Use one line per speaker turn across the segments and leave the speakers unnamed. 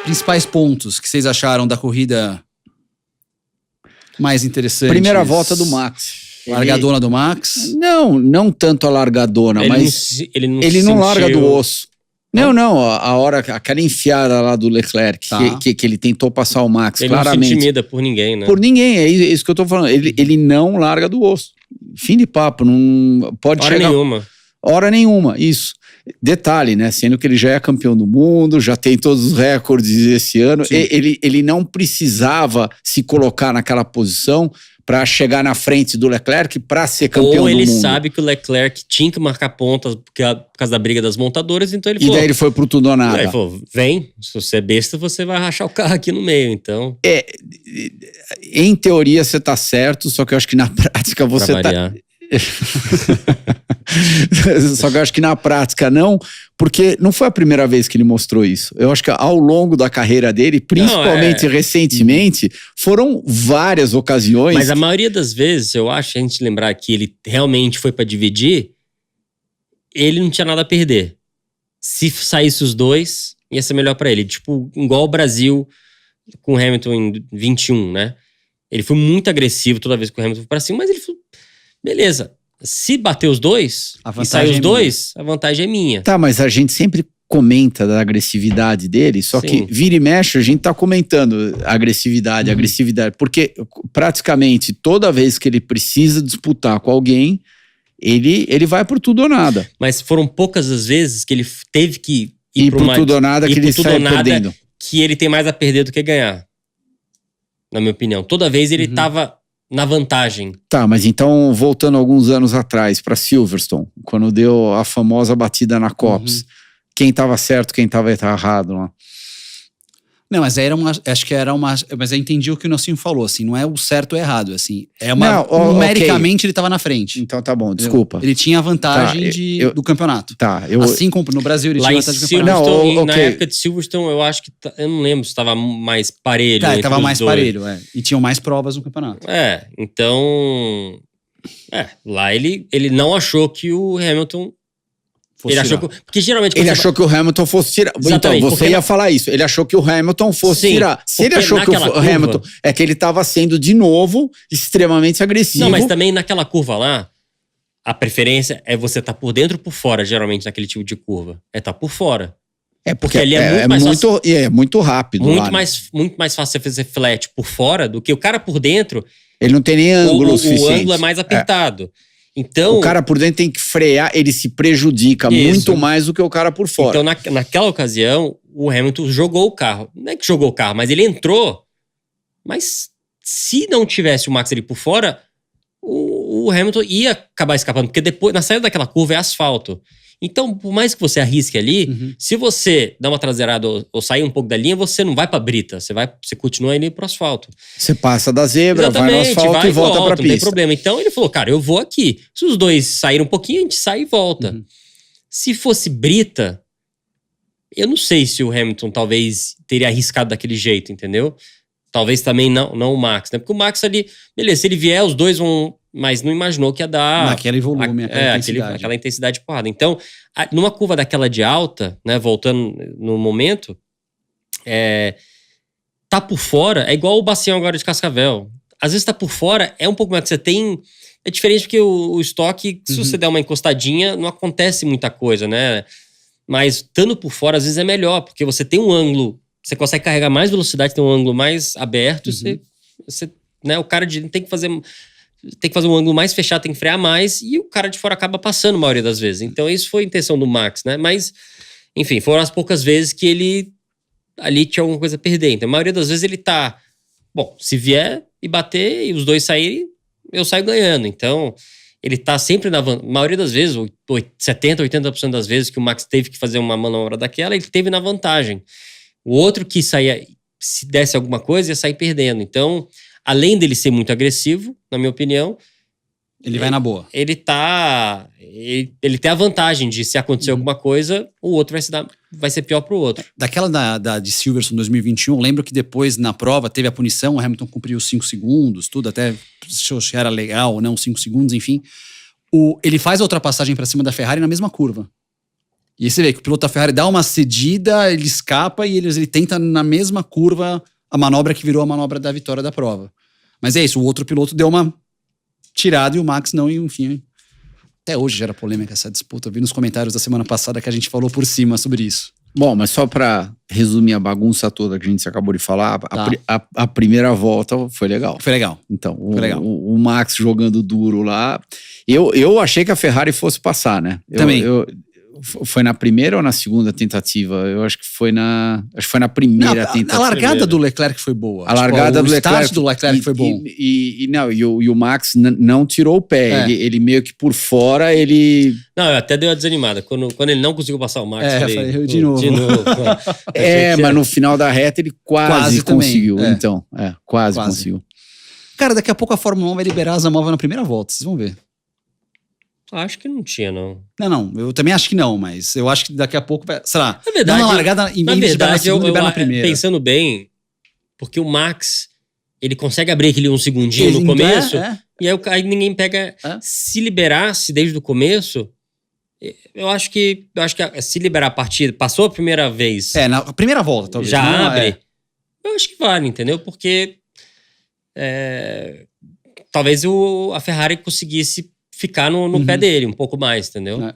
principais pontos que vocês acharam da corrida mais interessantes?
Primeira volta do Max.
Largadona do Max?
Não tanto a largadona, mas ele não larga do osso. Não, a hora, aquela enfiada lá do Leclerc, que ele tentou passar o Max,
ele
claramente.
Ele não se intimida por ninguém, né?
Por ninguém, é isso que eu tô falando. Ele não larga do osso. Fim de papo, não pode
Hora
chegar...
nenhuma.
Hora nenhuma, isso. Detalhe, né? Sendo que ele já é campeão do mundo, já tem todos os recordes esse ano. Ele não precisava se colocar naquela posição para chegar na frente do Leclerc para ser campeão do mundo.
Ou ele sabe que o Leclerc tinha que marcar pontas por causa da briga das montadoras, então ele falou...
E daí ele foi pro tudo ou nada.
Ele falou, vem, se você é besta, você vai rachar o carro aqui no meio, então...
Em teoria você tá certo, só que eu acho que na prática você tá... Só que eu acho que na prática não, porque não foi a primeira vez que ele mostrou isso. Eu acho que ao longo da carreira dele, principalmente recentemente, foram várias ocasiões.
Mas a maioria das vezes, eu acho, a gente lembrar que ele realmente foi pra dividir, ele não tinha nada a perder. Se saísse os dois, ia ser melhor pra ele. Tipo, igual o Brasil com o Hamilton em 21, né? Ele foi muito agressivo toda vez que o Hamilton foi pra cima, mas ele falou, beleza, se bater os dois e sair os dois, a vantagem é minha.
Tá, mas a gente sempre comenta da agressividade dele, só que vira e mexe, a gente tá comentando agressividade, porque praticamente toda vez que ele precisa disputar com alguém, ele vai por tudo ou nada.
Mas foram poucas as vezes que ele teve que
ir por tudo ou nada, que ele sai perdendo.
Que ele tem mais a perder do que ganhar. Na minha opinião. Toda vez ele tava na vantagem.
Tá, mas então, voltando alguns anos atrás para Silverstone, quando deu a famosa batida na Copse, quem tava certo, quem tava errado lá?
Não, mas acho que era uma... Mas eu entendi o que o Nelsinho falou, assim, não é o certo ou errado, assim. É uma... numericamente ele tava na frente.
Então tá bom, desculpa.
Ele tinha a vantagem do campeonato.
Tá,
assim como no Brasil ele tinha a vantagem do campeonato.
Silverstone, na época de Silverstone, eu acho que... Eu não lembro se tava mais parelho.
Tá, tava mais parelho, E tinham mais provas no campeonato.
Então... lá ele não achou que o Hamilton... Ele achou que, porque geralmente
ele achou que o Hamilton fosse tirar.
Exatamente,
então, você ia falar isso. Ele achou que o Hamilton fosse tirar. Se ele achou que o Hamilton... É que ele estava sendo, de novo, extremamente agressivo.
Não, mas também naquela curva lá, a preferência é você estar por dentro ou por fora, geralmente, naquele tipo de curva. É estar por fora.
Porque ali é muito rápido.
Muito mais fácil você fazer flat por fora do que o cara por dentro.
Ele não tem nem ângulo suficiente.
O ângulo é mais apertado. Então,
o cara por dentro tem que frear, ele se prejudica muito mais do que o cara por fora.
Então, naquela ocasião, o Hamilton jogou o carro. Não é que jogou o carro, mas ele entrou. Mas se não tivesse o Max ali por fora, o Hamilton ia acabar escapando. Porque depois, na saída daquela curva, é asfalto. Então, por mais que você arrisque ali, se você dá uma traseirada ou sair um pouco da linha, você não vai pra brita. Você continua indo pro asfalto.
Você passa da zebra, vai no asfalto e volta pra pista.
Não tem problema. Então ele falou, cara, eu vou aqui. Se os dois saírem um pouquinho, a gente sai e volta. Se fosse brita, eu não sei se o Hamilton talvez teria arriscado daquele jeito, entendeu? Talvez também não o Max, né? Porque o Max ali, beleza, se ele vier, os dois vão... Mas não imaginou que ia dar...
Naquele volume,
aquela intensidade de porrada. Então, numa curva daquela de alta, né, voltando no momento, tá por fora, é igual o Bacião agora de Cascavel. Às vezes tá por fora, é um pouco mais que você tem... É diferente porque o estoque, se você der uma encostadinha, não acontece muita coisa, né? Mas estando por fora, às vezes é melhor, porque você tem um ângulo, você consegue carregar mais velocidade, tem um ângulo mais aberto, você né, o cara tem que fazer um ângulo mais fechado, tem que frear mais, e o cara de fora acaba passando a maioria das vezes. Então isso foi a intenção do Max, né? Mas, enfim, foram as poucas vezes que ele ali tinha alguma coisa a perder. Então a maioria das vezes ele tá... Bom, se vier e bater e os dois saírem, eu saio ganhando. Então ele tá sempre na... A maioria das vezes, 70%, 80% das vezes que o Max teve que fazer uma manobra daquela, ele teve na vantagem. O outro que saía, se desse alguma coisa, ia sair perdendo. Então... Além dele ser muito agressivo, na minha opinião...
Ele vai na boa.
Ele tem a vantagem de, se acontecer alguma coisa, o outro vai ser pior pro outro.
Daquela de Silverstone 2021, lembro que depois, na prova, teve a punição, o Hamilton cumpriu os 5 segundos, tudo, até se era legal ou não, 5 segundos, enfim. Ele faz a ultrapassagem para cima da Ferrari na mesma curva. E aí você vê que o piloto da Ferrari dá uma cedida, ele escapa e ele tenta na mesma curva a manobra que virou a manobra da vitória da prova. Mas é isso, o outro piloto deu uma tirada e o Max não, e enfim. Até hoje gera polêmica essa disputa. Eu vi nos comentários da semana passada que a gente falou por cima sobre isso.
Bom, mas só para resumir a bagunça toda que a gente acabou de falar, a primeira volta foi legal.
Foi legal.
Então, o Max jogando duro lá. Eu achei que a Ferrari fosse passar, né?
Também.
Foi na primeira ou na segunda tentativa? Eu acho que foi na primeira tentativa.
A largada do Leclerc foi boa.
A largada do Leclerc.
O start do Leclerc foi bom.
E o Max não tirou o pé. Ele meio que por fora, ele...
Não, eu até dei uma desanimada. Quando ele não conseguiu passar o Max,
falei, de novo.
Mas no final da reta ele quase conseguiu. Então, quase conseguiu.
Cara, daqui a pouco a Fórmula 1 vai liberar as móveis na primeira volta. Vocês vão ver.
Acho que não tinha, não.
Não, eu também acho que não, mas eu acho que daqui a pouco vai, sei lá,
na verdade,
dá uma largada em vez de liberar na segunda, libera na primeira.
Pensando bem, porque o Max, ele consegue abrir aquele 1 segundinho no começo, e aí ninguém pega. Se liberasse desde o começo, eu acho que se liberar a partida, passou a primeira vez.
Na primeira volta, talvez.
Já abre. Eu acho que vale, entendeu? Porque talvez a Ferrari conseguisse ficar no pé dele um pouco mais, entendeu?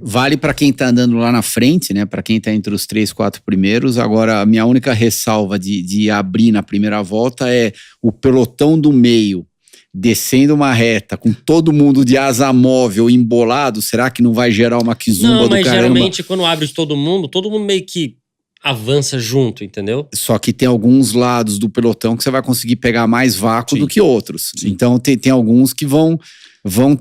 Vale para quem tá andando lá na frente, né? Para quem tá entre os 3, 4 primeiros. Agora, a minha única ressalva de abrir na primeira volta é o pelotão do meio descendo uma reta com todo mundo de asa móvel embolado. Será que não vai gerar uma quizumba do caramba? Não, mas
geralmente quando abre de todo mundo meio que avança junto, entendeu?
Só que tem alguns lados do pelotão que você vai conseguir pegar mais vácuo do que outros. Sim. Então tem alguns que vão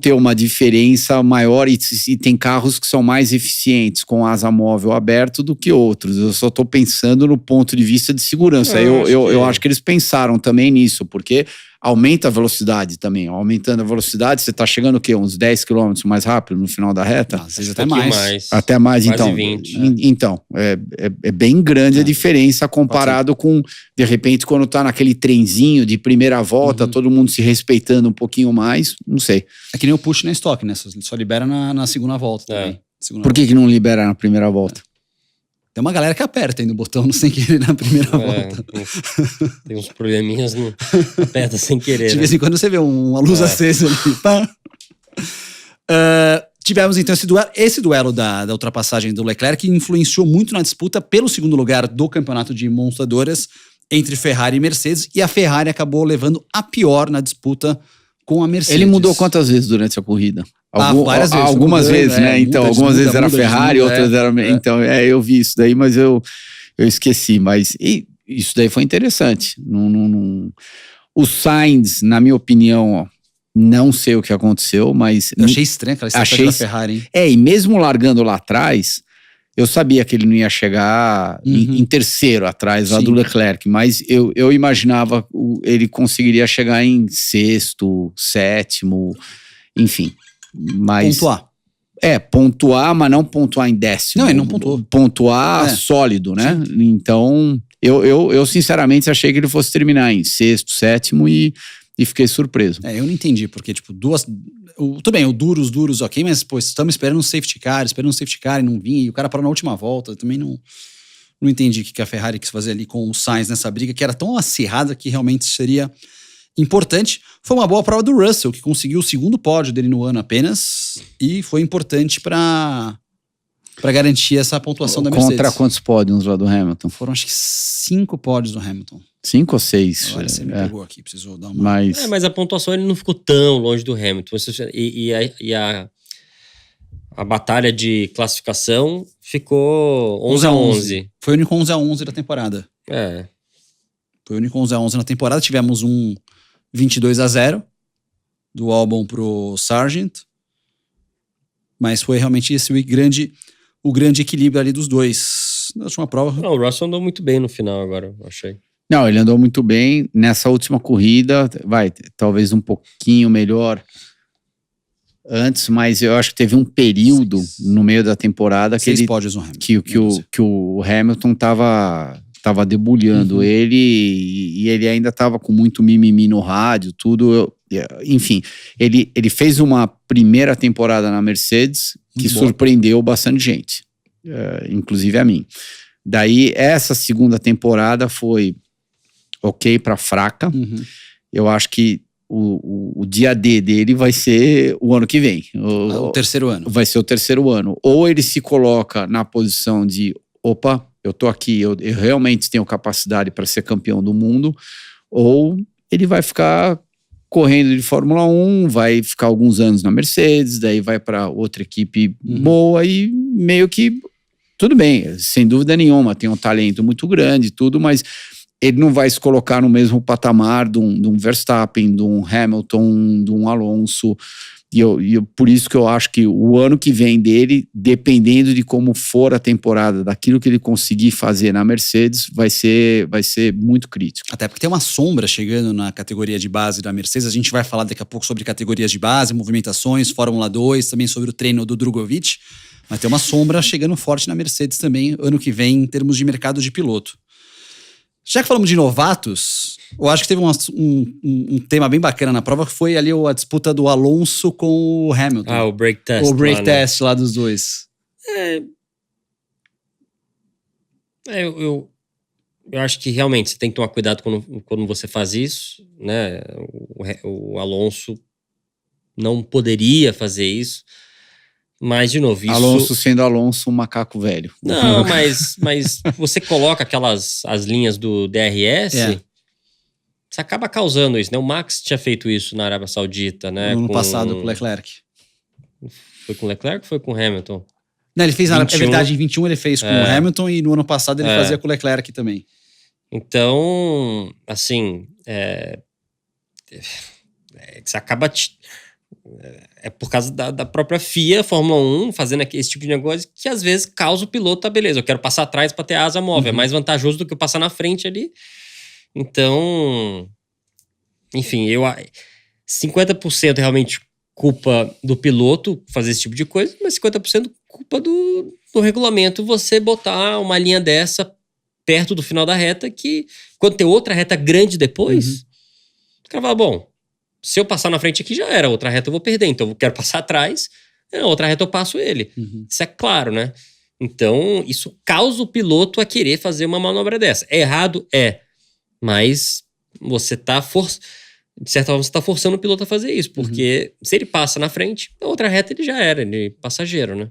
ter uma diferença maior e tem carros que são mais eficientes com asa móvel aberto do que outros. Eu só tô pensando no ponto de vista de segurança. Eu acho que eles pensaram também nisso, porque aumenta a velocidade também. Aumentando a velocidade, você tá chegando o quê? Uns 10 km mais rápido no final da reta?
Às vezes até mais.
Até mais,
quase
então.
20.
Então, é bem grande a diferença comparado com, de repente, quando tá naquele trenzinho de primeira volta, todo mundo se respeitando um pouquinho mais, não sei.
É que nem o push na stop, né? Só libera na segunda volta também.
Por que não libera na primeira volta?
Tem uma galera que aperta aí no botão sem querer na primeira volta.
Tem uns probleminhas no aperta sem querer.
De vez em quando você vê uma luz acesa ali. Pá. Tivemos então esse duelo da ultrapassagem do Leclerc, que influenciou muito na disputa pelo segundo lugar do campeonato de montadoras entre Ferrari e Mercedes, e a Ferrari acabou levando a pior na disputa com a Mercedes.
Ele mudou quantas vezes durante a corrida?
Várias vezes.
Algumas vezes, né? Então, algumas vezes era Ferrari, outras era... Então, eu vi isso daí, mas eu esqueci. Mas isso daí foi interessante. O Sainz, na minha opinião, não sei o que aconteceu, mas...
Eu achei estranho aquela estratégia da Ferrari, hein?
E mesmo largando lá atrás, eu sabia que ele não ia chegar em terceiro atrás lá do Leclerc, mas eu imaginava ele conseguiria chegar em sexto, sétimo, enfim. Mas,
pontuar.
Pontuar, mas não pontuar em décimo.
Não, ele não pontuou.
Pontuar sólido, né? Sim. Então, eu sinceramente achei que ele fosse terminar em sexto, sétimo e fiquei surpreso.
Eu não entendi, porque tipo, tudo bem, os duros, ok, mas pô, estamos esperando um safety car e não vinha, e o cara parou na última volta. Eu também não entendi o que a Ferrari quis fazer ali com o Sainz nessa briga, que era tão acirrada que realmente seria importante. Foi uma boa prova do Russell, que conseguiu o segundo pódio dele no ano apenas, e foi importante para garantir essa pontuação da Mercedes.
Contra quantos pódios lá do Hamilton?
Foram acho que 5 pódios do Hamilton.
5 ou 6?
Agora você me pegou aqui, precisou dar uma...
Mas a pontuação ele não ficou tão longe do Hamilton. E a batalha de classificação ficou 11-11.
Foi o único 11-11 da temporada. Foi o único 11-11 na temporada. Tivemos um 22-0 do Albon pro Sargent. Mas foi realmente esse o grande equilíbrio ali dos dois. Na última prova...
Não, o Russell andou muito bem no final agora, eu achei.
Não, ele andou muito bem. Nessa última corrida, talvez um pouquinho melhor antes, mas eu acho que teve um período no meio da temporada que o Hamilton tava debulhando ele e ele ainda tava com muito mimimi no rádio, tudo. Enfim, ele fez uma primeira temporada na Mercedes que surpreendeu bastante gente. inclusive a mim. Daí, essa segunda temporada foi ok para fraca. Eu acho que o dia D dele vai ser o ano que vem.
O terceiro ano.
Vai ser o terceiro ano. Ou ele se coloca na posição de, opa, eu tô aqui, eu realmente tenho capacidade para ser campeão do mundo, ou ele vai ficar correndo de Fórmula 1, vai ficar alguns anos na Mercedes, daí vai para outra equipe boa e meio que tudo bem, sem dúvida nenhuma, tem um talento muito grande, tudo, mas ele não vai se colocar no mesmo patamar de um Verstappen, de um Hamilton, de um Alonso. E por isso que eu acho que o ano que vem dele, dependendo de como for a temporada, daquilo que ele conseguir fazer na Mercedes, vai ser muito crítico.
Até porque tem uma sombra chegando na categoria de base da Mercedes. A gente vai falar daqui a pouco sobre categorias de base, movimentações, Fórmula 2, também sobre o treino do Drogovic. Mas tem uma sombra chegando forte na Mercedes também, ano que vem, em termos de mercado de piloto. Já que falamos de novatos, eu acho que teve um tema bem bacana na prova, que foi ali a disputa do Alonso com o Hamilton.
O break test.
O break
lá,
test lá dos dois.
Eu acho que realmente você tem que tomar cuidado quando você faz isso, né? O Alonso não poderia fazer isso. Mas, de novo, isso...
Alonso sendo Alonso, um macaco velho.
Não, mas você coloca as linhas do DRS, você acaba causando isso, né? O Max tinha feito isso na Arábia Saudita, né?
No ano passado com o Leclerc.
Foi com o Leclerc ou foi com o Hamilton?
Não, ele fez, 21. É verdade, em 21 ele fez com o Hamilton e no ano passado ele fazia com o Leclerc também.
Então, assim, você acaba... É por causa da própria FIA, Fórmula 1, fazendo esse tipo de negócio que às vezes causa o piloto, tá beleza, eu quero passar atrás para ter a asa móvel, é mais vantajoso do que eu passar na frente ali. Então, enfim, 50% realmente culpa do piloto fazer esse tipo de coisa, mas 50% culpa do regulamento você botar uma linha dessa perto do final da reta, que quando tem outra reta grande depois, o cara fala, bom, se eu passar na frente aqui já era, outra reta eu vou perder, então eu quero passar atrás, outra reta eu passo ele. Isso é claro, né? Então, isso causa o piloto a querer fazer uma manobra dessa. É errado? É. Mas você tá de certa forma, você tá forçando o piloto a fazer isso, porque se ele passa na frente, a outra reta ele já era, ele é passageiro, né?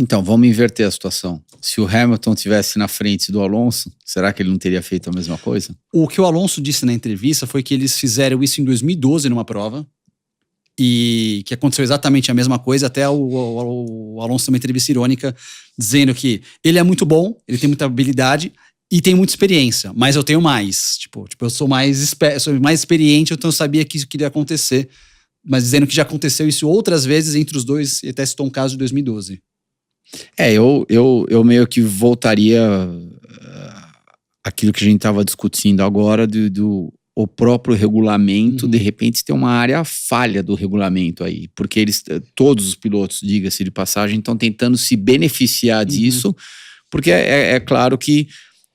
Então, vamos inverter a situação. Se o Hamilton tivesse na frente do Alonso, será que ele não teria feito a mesma coisa?
O que o Alonso disse na entrevista foi que eles fizeram isso em 2012 numa prova e que aconteceu exatamente a mesma coisa. Até o Alonso tem uma entrevista irônica dizendo que ele é muito bom, ele tem muita habilidade e tem muita experiência, mas eu tenho mais. Tipo eu sou mais experiente, então eu sabia que isso queria acontecer, mas dizendo que já aconteceu isso outras vezes entre os dois, e até citou um caso de 2012.
Eu meio que voltaria aquilo que a gente estava discutindo agora o próprio regulamento, de repente tem uma área falha do regulamento aí, porque todos os pilotos, diga-se de passagem, estão tentando se beneficiar disso, porque é claro que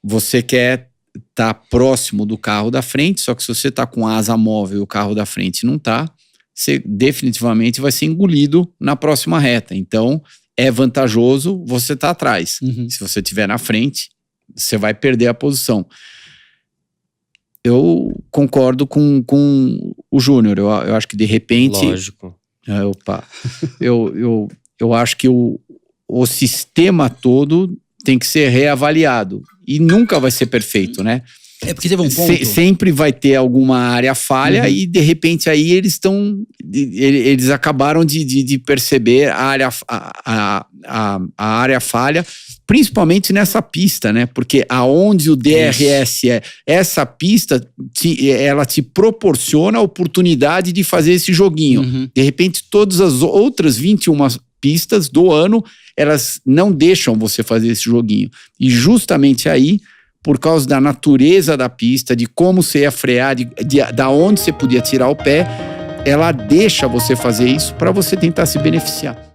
você quer estar próximo do carro da frente, só que se você está com asa móvel e o carro da frente não está, você definitivamente vai ser engolido na próxima reta. Então é vantajoso você estar atrás. Se você estiver na frente, você vai perder a posição. Eu concordo com o Júnior. Eu acho que de repente...
Lógico.
Eu acho que o sistema todo tem que ser reavaliado. E nunca vai ser perfeito, né?
É porque teve um ponto...
Sempre vai ter alguma área falha e de repente aí eles acabaram de perceber a área falha, principalmente nessa pista, né? Porque aonde o DRS essa pista, ela te proporciona a oportunidade de fazer esse joguinho. De repente todas as outras 21 pistas do ano, elas não deixam você fazer esse joguinho. E justamente aí, por causa da natureza da pista, de como você ia frear, da onde você podia tirar o pé, ela deixa você fazer isso para você tentar se beneficiar.